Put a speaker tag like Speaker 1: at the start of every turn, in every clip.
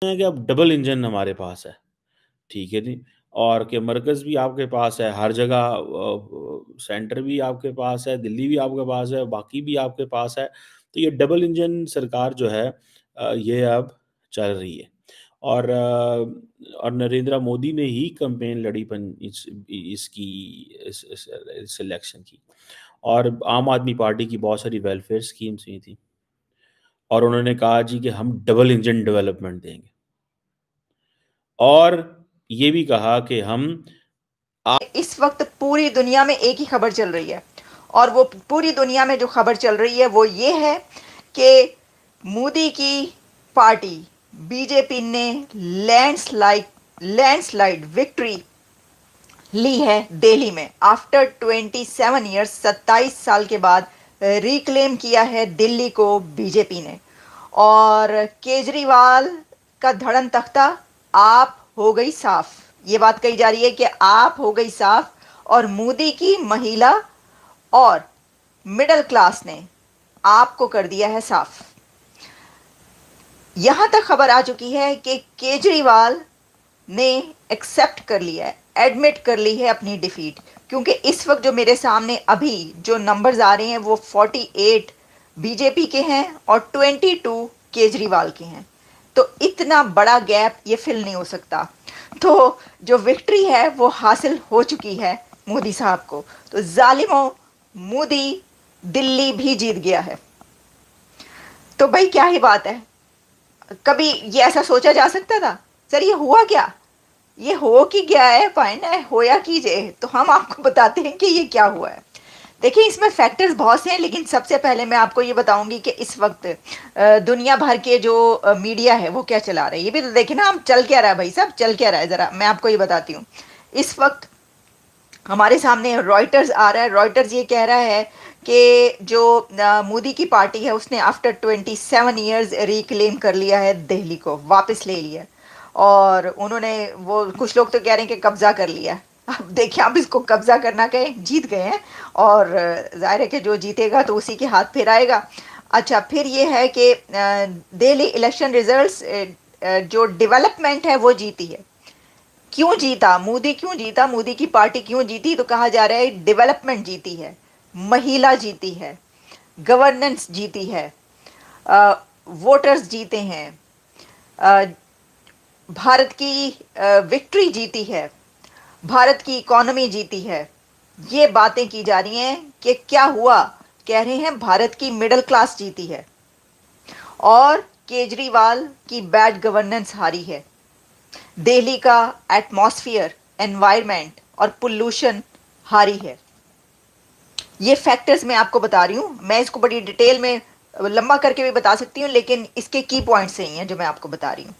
Speaker 1: हैं कि अब डबल इंजन हमारे पास है, ठीक है जी। और कि मरकज़ भी आपके पास है, हर जगह सेंटर भी आपके पास है, दिल्ली भी आपके पास है, बाकी भी आपके पास है। तो ये डबल इंजन सरकार जो है ये अब चल रही है। और नरेंद्र मोदी ने ही कैंपेन लड़ी इसकी इस इलेक्शन की। और आम आदमी पार्टी की बहुत सारी वेलफेयर स्कीम्स हुई थी और उन्होंने कहा जी कि हम डबल इंजन डेवलपमेंट देंगे और ये भी कहा कि हम
Speaker 2: इस वक्त पूरी दुनिया में एक ही खबर चल रही है और वो पूरी दुनिया में जो खबर चल रही है वो ये है कि मोदी की पार्टी बीजेपी ने लैंडस्लाइड विक्ट्री ली है दिल्ली में। आफ्टर 27 ईयर्स 27 साल के बाद रिक्लेम किया है दिल्ली को बीजेपी ने। और केजरीवाल का धड़न तख्ता आप हो गई साफ, ये बात कही जा रही है कि आप हो गई साफ और मोदी की महिला और मिडिल क्लास ने आपको कर दिया है साफ। यहां तक खबर आ चुकी है कि केजरीवाल ने एक्सेप्ट कर लिया है, एडमिट कर ली है अपनी डिफीट, क्योंकि इस वक्त जो मेरे सामने अभी जो नंबर्स आ रहे हैं वो 48 बीजेपी के हैं और 22 केजरीवाल के हैं। तो इतना बड़ा गैप ये फिल नहीं हो सकता। तो जो विक्ट्री है वो हासिल हो चुकी है मोदी साहब को। तो जालिमों, मोदी दिल्ली भी जीत गया है। तो भाई क्या ही बात है, कभी ये ऐसा सोचा जा सकता था? सर ये हुआ क्या, ये हो कि गया है, फाइन है, होया कीजिए। तो हम आपको बताते हैं कि ये क्या हुआ है। देखिए इसमें फैक्टर्स बहुत से हैं, लेकिन सबसे पहले मैं आपको ये बताऊंगी कि इस वक्त दुनिया भर के जो मीडिया है वो क्या चला रहा है। ये भी तो देखिए ना, हम चल क्या रहा है भाई साहब, चल क्या रहा है, ज़रा मैं आपको ये बताती हूँ। इस वक्त हमारे सामने रॉयटर्स आ रहा है। रॉयटर्स ये कह रहा है कि जो मोदी की पार्टी है उसने आफ्टर 27 ईयर्स रिक्लेम कर लिया है दिल्ली को, वापस ले लिया। और उन्होंने वो कुछ लोग तो कह रहे हैं कि कब्जा कर लिया। अब देखिए, आप इसको कब्जा करना कहें, जीत गए हैं और जाहिर है कि जो जीतेगा तो उसी के हाथ फिर आएगा। अच्छा, फिर ये है कि दिल्ली इलेक्शन रिजल्ट्स जो डेवलपमेंट है वो जीती है। क्यों जीता मोदी, क्यों जीता मोदी की पार्टी, क्यों जीती? तो कहा जा रहा है डेवलपमेंट जीती है, महिला जीती है, गवर्नेंस जीती है, वोटर्स जीते हैं, अ, भारत की विक्ट्री जीती है, भारत की इकोनॉमी जीती है। ये बातें की जा रही हैं कि क्या हुआ। कह रहे हैं भारत की मिडिल क्लास जीती है और केजरीवाल की बैड गवर्नेंस हारी है। दिल्ली का एटमॉस्फेयर, एनवायरनमेंट और पोल्यूशन हारी है। ये फैक्टर्स मैं आपको बता रही हूँ। मैं इसको बड़ी डिटेल में लंबा करके भी बता सकती हूँ, लेकिन इसके की पॉइंट्स यही हैं जो मैं आपको बता रही हूँ।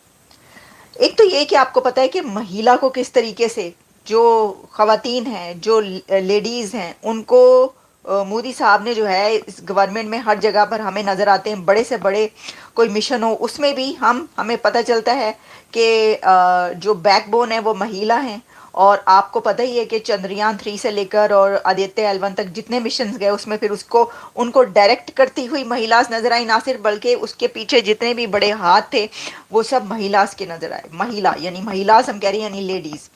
Speaker 2: एक तो ये कि आपको पता है कि महिला को किस तरीके से, जो खवातीन हैं, जो लेडीज़ हैं, उनको मोदी साहब ने जो है इस गवर्नमेंट में हर जगह पर हमें नज़र आते हैं। बड़े से बड़े कोई मिशन हो उसमें भी हमें पता चलता है कि जो बैकबोन है वो महिला हैं। और आपको पता ही है कि चंद्रयान 3 से लेकर और आदित्य L1 तक जितने मिशन गए उसमें फिर उसको उनको डायरेक्ट करती हुई महिलाज नजर आई, ना सिर्फ बल्कि उसके पीछे जितने भी बड़े हाथ थे वो सब महिलाज के नजर आए। महिला यानी महिलाज हम कह रहे हैं, यानी लेडीज।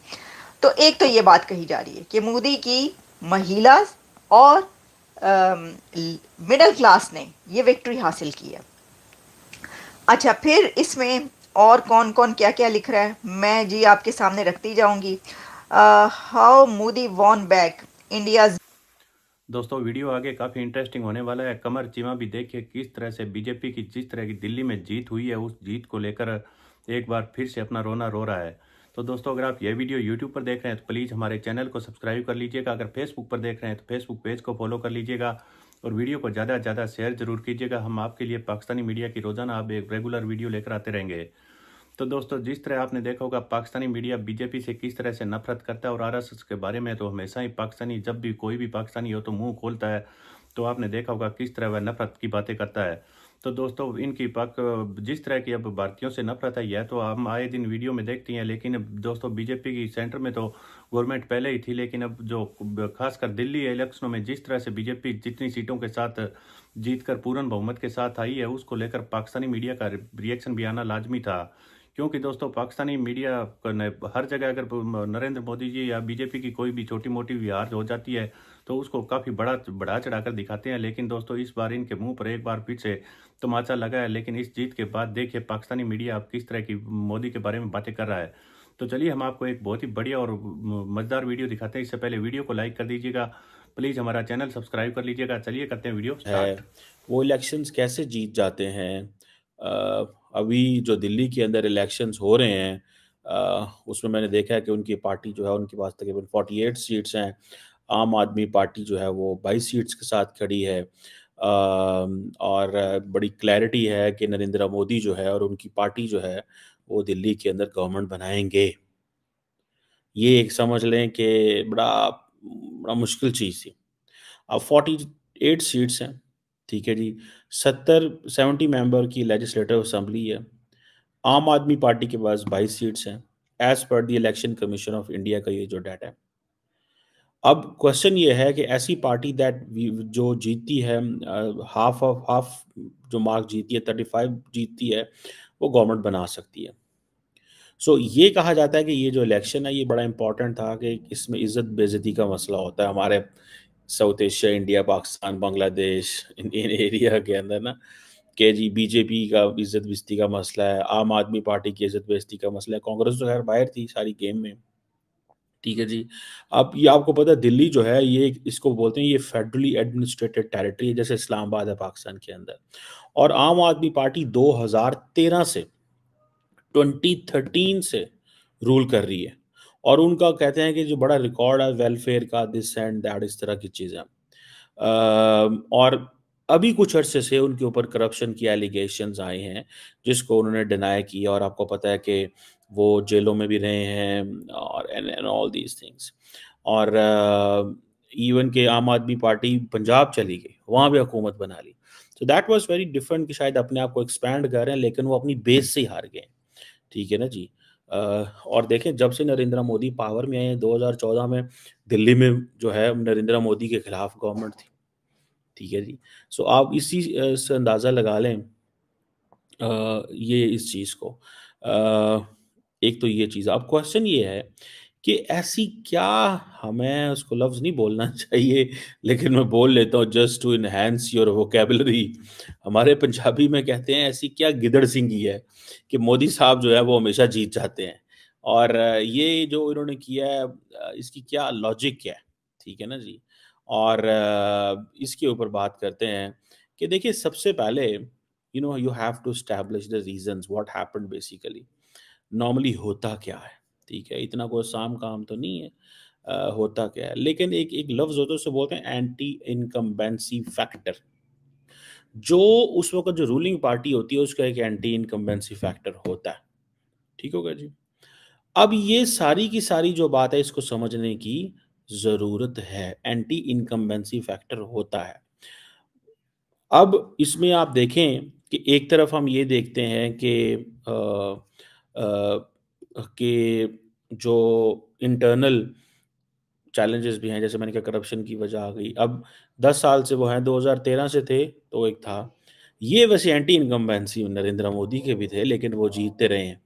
Speaker 2: तो एक तो ये बात कही जा रही है कि मोदी की महिला और मिडिल क्लास ने ये विक्ट्री हासिल की है। अच्छा, फिर इसमें और कौन कौन क्या क्या लिख रहा है मैं जी आपके सामने रखती जाऊंगी। How Modi won back India.
Speaker 3: दोस्तों वीडियो आगे काफ़ी इंटरेस्टिंग होने वाला है। कमर चीमा भी देखिए किस तरह से बीजेपी की जिस तरह की दिल्ली में जीत हुई है उस जीत को लेकर एक बार फिर से अपना रोना रो रहा है। तो दोस्तों अगर आप ये वीडियो यूट्यूब पर देख रहे हैं तो प्लीज़ हमारे चैनल को सब्सक्राइब कर लीजिएगा। अगर फेसबुक पर देख रहे हैं तो फेसबुक पेज को फॉलो कर लीजिएगा और वीडियो को ज़्यादा से ज़्यादा शेयर जरूर कीजिएगा। हम आपके लिए पाकिस्तानी मीडिया की रोज़ाना आप एक रेगुलर वीडियो लेकर आते रहेंगे। तो दोस्तों जिस तरह आपने देखा होगा पाकिस्तानी मीडिया बीजेपी से किस तरह से नफरत करता है और आरएसएस के बारे में तो हमेशा ही पाकिस्तानी, जब भी कोई भी पाकिस्तानी हो तो मुंह खोलता है, तो आपने देखा होगा किस तरह वह नफरत की बातें करता है। तो दोस्तों इनकी जिस तरह की अब भारतीयों से नफरत है यह तो हम आए दिन वीडियो में देखती हैं, लेकिन अब दोस्तों बीजेपी की सेंटर में तो गवर्नमेंट पहले ही थी, लेकिन अब जो खासकर दिल्ली इलेक्शनों में जिस तरह से बीजेपी जितनी सीटों के साथ जीतकर पूर्ण बहुमत के साथ आई है उसको लेकर पाकिस्तानी मीडिया का रिएक्शन भी आना लाजमी था। क्योंकि दोस्तों पाकिस्तानी मीडिया हर जगह अगर नरेंद्र मोदी जी या बीजेपी की कोई भी छोटी मोटी भी हार हो जाती है तो उसको काफ़ी बढ़ा चढ़ाकर दिखाते हैं। लेकिन दोस्तों इस बार इनके मुंह पर एक बार फिर से तमाचा लगा है। लेकिन इस जीत के बाद देखिए पाकिस्तानी मीडिया अब किस तरह की मोदी के बारे में बातें कर रहा है। तो चलिए हम आपको एक बहुत ही बढ़िया और मजेदार वीडियो दिखाते हैं। इससे पहले वीडियो को लाइक कर दीजिएगा, प्लीज़ हमारा चैनल सब्सक्राइब कर लीजिएगा। चलिए करते हैं वीडियो
Speaker 1: है
Speaker 3: स्टार्ट।
Speaker 1: वो इलेक्शंस कैसे जीत जाते हैं। अभी जो दिल्ली के अंदर इलेक्शंस हो रहे हैं उसमें मैंने देखा है कि उनकी पार्टी जो है उनके पास तकरीबन 48 सीट्स हैं। आम आदमी पार्टी जो है वो 22 सीट्स के साथ खड़ी है। और बड़ी क्लैरिटी है कि नरेंद्र मोदी जो है और उनकी पार्टी जो है वो दिल्ली के अंदर गवर्नमेंट बनाएंगे। ये एक समझ लें कि बड़ा बड़ा मुश्किल चीज़ थी। अब 48 सीट्स हैं, ठीक है जी। 70 मेंबर की लेजिस्लेटिव असेंबली है। आम आदमी पार्टी के पास 22 सीट्स हैं, as per the election commission of India का ये जो डाटा है। अब क्वेश्चन ये है कि ऐसी पार्टी जो जीतती है हाफ ऑफ हाफ जो मार्क जीती है 35 जीतती है वो गवर्नमेंट बना सकती है। सो ये कहा जाता है कि ये जो इलेक्शन है ये बड़ा इंपॉर्टेंट था कि इसमें इज्जत बेइज्जती का मसला होता है हमारे South Asia, India, Pakistan, Bangladesh, इन एरिया के अंदर ना, कि जी बीजेपी का इज्जत बेइज्जती का मसला है, आम आदमी पार्टी की इज्जत बेइज्जती का मसला है। कांग्रेस तो खैर बाहर थी सारी गेम में, ठीक है जी। अब ये आपको पता है दिल्ली जो है ये इसको बोलते हैं ये फेडरली एडमिनिस्ट्रेटेड टेरिटरी है, जैसे इस्लामाबाद है पाकिस्तान के अंदर। और आम आदमी पार्टी 2013 से 2013 से रूल कर रही है। और उनका कहते हैं कि जो बड़ा रिकॉर्ड है वेलफेयर का, दिस एंड दैट, इस तरह की चीज़ें। और अभी कुछ अरसे से उनके ऊपर करप्शन की एलिगेशंस आए हैं जिसको उन्होंने डिनाई किया। और आपको पता है कि वो जेलों में भी रहे हैं और एंड ऑल दीज थिंग्स। और इवन के आम आदमी पार्टी पंजाब चली गई, वहाँ भी हुकूमत बना ली। So that was very different कि शायद अपने आप को एक्सपैंड कर रहे हैं लेकिन वो अपनी बेस से ही हार गए, ठीक है ना जी। और देखें जब से नरेंद्र मोदी पावर में आए हैं 2014 में दिल्ली में जो है नरेंद्र मोदी के खिलाफ गवर्नमेंट थी, ठीक है जी। सो आप इसी से अंदाज़ा लगा लें ये इस चीज़ को। एक तो ये चीज़। अब क्वेश्चन ये है कि ऐसी क्या, हमें उसको लफ्ज़ नहीं बोलना चाहिए लेकिन मैं बोल लेता हूँ just to enhance your vocabulary. हमारे पंजाबी में कहते हैं ऐसी क्या गिदड़ सिंगी है कि मोदी साहब जो है वो हमेशा जीत जाते हैं। और ये जो इन्होंने किया है इसकी क्या लॉजिक है, ठीक है ना जी। और इसके ऊपर बात करते हैं कि देखिए सबसे पहले you have to establish the reasons what happened basically। Normally होता क्या है, ठीक है, इतना कोई आसान काम तो नहीं है। होता क्या है, लेकिन एक एक लफ्ज होता है उसे बोलते हैं एंटी इनकम्बेंसी फैक्टर। जो उस वक्त जो रूलिंग पार्टी होती है उसका एक एंटी इनकम्बेंसी फैक्टर होता है, ठीक होगा जी। अब ये सारी की सारी जो बात है इसको समझने की जरूरत है। एंटी इनकम्बेंसी फैक्टर होता है। अब इसमें आप देखें कि एक तरफ हम ये देखते हैं कि जो इंटरनल चैलेंजेस भी हैं, जैसे मैंने कहा करप्शन की वजह आ गई। अब 10 साल से वो हैं, 2013 से थे तो एक था ये। वैसे एंटी इनकम्बेंसी नरेंद्र मोदी के भी थे लेकिन वो जीतते रहे हैं।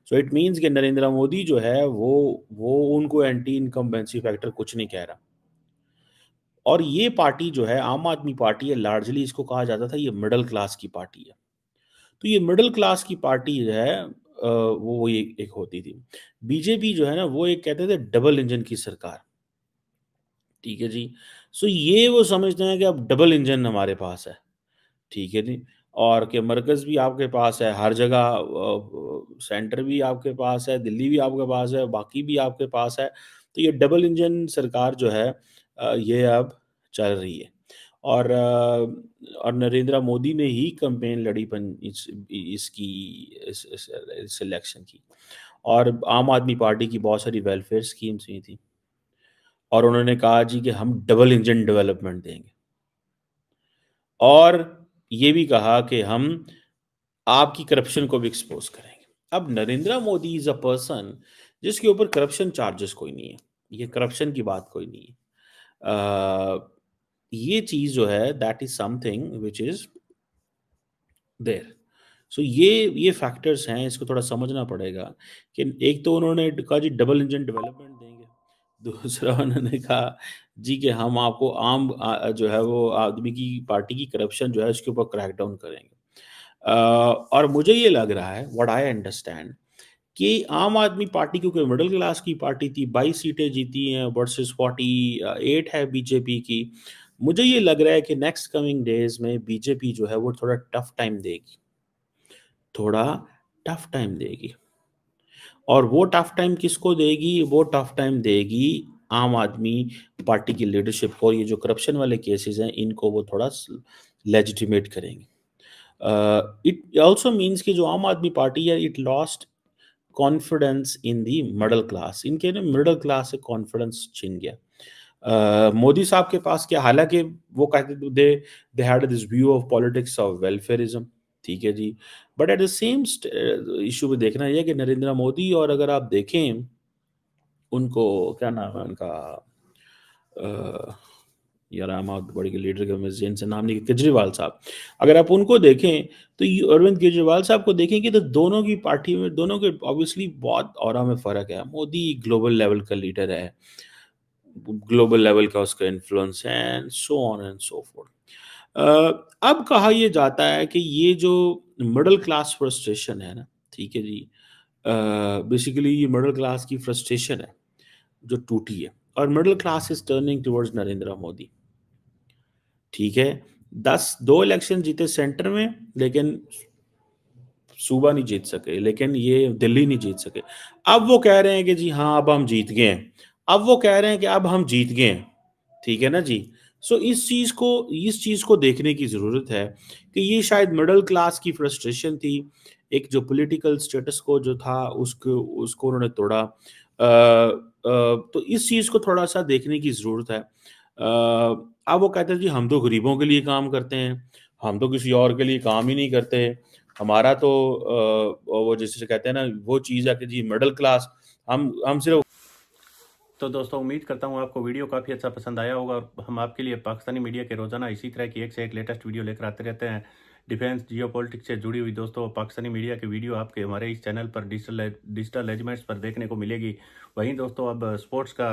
Speaker 1: सो इट मीन्स कि नरेंद्र मोदी जो है वो उनको एंटी इनकम्बेंसी फैक्टर कुछ नहीं कह रहा। और ये पार्टी जो है आम आदमी पार्टी है, लार्जली इसको कहा जाता था ये मिडिल क्लास की पार्टी है। तो ये मिडिल क्लास की पार्टी जो है वो एक होती थी। बीजेपी जो है ना वो एक कहते थे डबल इंजन की सरकार, ठीक है जी। सो ये वो समझते हैं कि अब डबल इंजन हमारे पास है, ठीक है जी। और कि मरकज़ भी आपके पास है, हर जगह सेंटर भी आपके पास है, दिल्ली भी आपके पास है, बाकी भी आपके पास है। तो ये डबल इंजन सरकार जो है ये अब चल रही है। और नरेंद्र मोदी ने ही कैंपेन लड़ी इसकी इस इलेक्शन की। और आम आदमी पार्टी की बहुत सारी वेलफेयर स्कीम्स हुई थी और उन्होंने कहा जी कि हम डबल इंजन डेवलपमेंट देंगे। और ये भी कहा कि हम आपकी करप्शन को भी एक्सपोज करेंगे। अब Narendra Modi is a person जिसके ऊपर करप्शन चार्जेस कोई नहीं है, ये करप्शन की बात कोई नहीं है। ये चीज जो है that is something which is there. So ये फैक्टर्स हैं, इसको थोड़ा समझना पड़ेगा कि एक तो उन्होंने कहा जी डबल इंजन डेवलपमेंट देंगे, दूसरा उन्होंने कहा जी कि हम आपको जो है वो आदमी की पार्टी की करप्शन जो है उसके ऊपर क्रैकडाउन करेंगे। और मुझे ये लग रहा है, व्हाट आई अंडरस्टैंड, कि आम आदमी पार्टी क्योंकि मिडिल क्लास की पार्टी थी, 22 सीटें जीती हैं वर्सेस 48 है बीजेपी की। मुझे ये लग रहा है कि नेक्स्ट कमिंग डेज में बीजेपी जो है वो थोड़ा टफ टाइम देगी, थोड़ा टफ टाइम देगी। और वो टफ टाइम किसको देगी? वो टफ टाइम देगी आम आदमी पार्टी की लीडरशिप को। ये जो करप्शन वाले केसेस हैं इनको वो थोड़ा लेजिटिमेट करेंगे। इट ऑल्सो मीन्स कि जो आम आदमी पार्टी है it lost confidence in the middle class, इनके ना मिडिल क्लास से कॉन्फिडेंस छिन गया। मोदी साहब के पास क्या, हालांकि वो कहते थे they had this view of politics of welfarism, ठीक है जी, but at the same issue में देखना यह कि नरेंद्र मोदी और अगर आप देखें उनको क्या नाम है उनका, यार आम आदमी पार्टी के लीडर के मैं जिनसे नाम नहीं, केजरीवाल साहब, अगर आप उनको देखें तो अरविंद केजरीवाल साहब को देखेंगे तो दोनों की पार्टी में, दोनों के ऑब्वियसली बहुत ऑरा में फर्क है। मोदी ग्लोबल लेवल का लीडर है, ग्लोबल लेवल का उसका इन्फ्लुएंस है and so on and so fourth. अब कहा यह जाता है कि ये जो मिडिल क्लास फ्रस्ट्रेशन है ना, ठीक है जी, बेसिकली ये मिडिल क्लास की फ्रस्ट्रेशन है जो टूटी है, और middle class is turning towards Narendra Modi, ठीक है। 2 इलेक्शन जीते सेंटर में, लेकिन सूबा नहीं जीत सके, लेकिन ये दिल्ली नहीं जीत सके। अब वो कह रहे हैं कि जी हाँ अब हम जीत गए हैं, अब वो कह रहे हैं कि अब हम जीत गए हैं, ठीक है ना जी। सो इस चीज को देखने की जरूरत है कि ये शायद मिडिल क्लास की फ्रस्ट्रेशन थी, एक जो पॉलिटिकल स्टेटस को जो था उसको उन्होंने तोड़ा। तो इस चीज को थोड़ा सा देखने की जरूरत है। अब वो कहते हैं जी हम तो गरीबों के लिए काम करते हैं, हम तो किसी और के लिए काम ही नहीं करते, हमारा तो वो जैसे कहते हैं ना वो चीज़ है कि जी मिडिल क्लास, हम सिर्फ।
Speaker 3: तो दोस्तों उम्मीद करता हूँ आपको वीडियो काफ़ी अच्छा पसंद आया होगा, और हम आपके लिए पाकिस्तानी मीडिया के रोजाना इसी तरह की एक से एक लेटेस्ट वीडियो लेकर आते रहते हैं। डिफेंस जियोपॉलिटिक्स से जुड़ी हुई दोस्तों पाकिस्तानी मीडिया की वीडियो आपके हमारे इस चैनल पर डिजिटल रेजिमेंट्स पर देखने को मिलेगी। वहीं दोस्तों अब स्पोर्ट्स का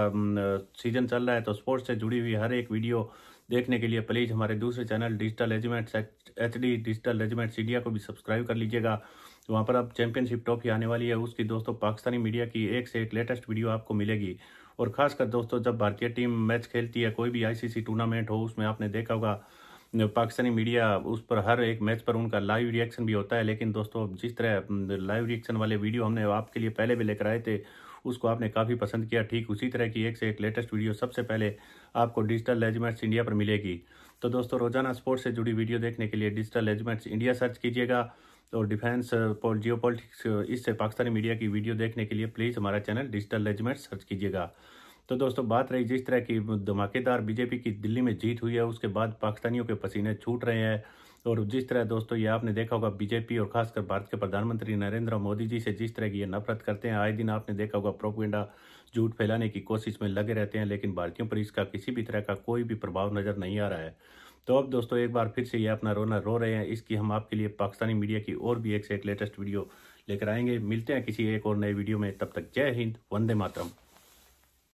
Speaker 3: सीजन चल रहा है, तो स्पोर्ट्स से जुड़ी हुई हर एक वीडियो देखने के लिए प्लीज़ हमारे दूसरे channel digital regiments HD digital regiments India को भी सब्सक्राइब कर लीजिएगा। वहाँ पर अब चैंपियनशिप ट्रॉफी आने वाली है, उसकी दोस्तों पाकिस्तानी मीडिया की एक से एक लेटेस्ट वीडियो आपको मिलेगी। और खासकर दोस्तों जब भारतीय टीम मैच खेलती है, कोई भी ICC टूर्नामेंट हो, उसमें आपने देखा होगा पाकिस्तानी मीडिया उस पर हर एक मैच पर उनका लाइव रिएक्शन भी होता है। लेकिन दोस्तों जिस तरह लाइव रिएक्शन वाले वीडियो हमने आपके लिए पहले भी लेकर आए थे, उसको आपने काफ़ी पसंद किया। ठीक उसी तरह की एक से एक लेटेस्ट वीडियो सबसे पहले आपको डिजिटल रेजिमेंट्स इंडिया पर मिलेगी। तो दोस्तों रोजाना स्पोर्ट्स से जुड़ी वीडियो देखने के लिए डिजिटल रेजिमेंट्स इंडिया सर्च कीजिएगा, और डिफेंस जियोपॉलिटिक्स इससे पाकिस्तानी मीडिया की वीडियो देखने के लिए प्लीज़ हमारा चैनल डिजिटल रेजिमेंट्स सर्च कीजिएगा। तो दोस्तों बात रही जिस तरह की धमाकेदार बीजेपी की दिल्ली में जीत हुई है, उसके बाद पाकिस्तानियों के पसीने छूट रहे हैं। और जिस तरह दोस्तों ये आपने देखा होगा बीजेपी और खासकर भारत के प्रधानमंत्री नरेंद्र मोदी जी से जिस तरह की ये नफरत करते हैं, आए दिन आपने देखा होगा प्रोपेगेंडा झूठ फैलाने की कोशिश में लगे रहते हैं, लेकिन भारतीयों पर इसका किसी भी तरह का कोई भी प्रभाव नजर नहीं आ रहा है। तो अब दोस्तों एक बार फिर से ये अपना रोना रो रहे हैं, इसकी हम आपके लिए पाकिस्तानी मीडिया की और भी एक से एक लेटेस्ट वीडियो लेकर आएंगे। मिलते हैं किसी एक और नए वीडियो में, तब तक जय हिंद, वंदे मातरम।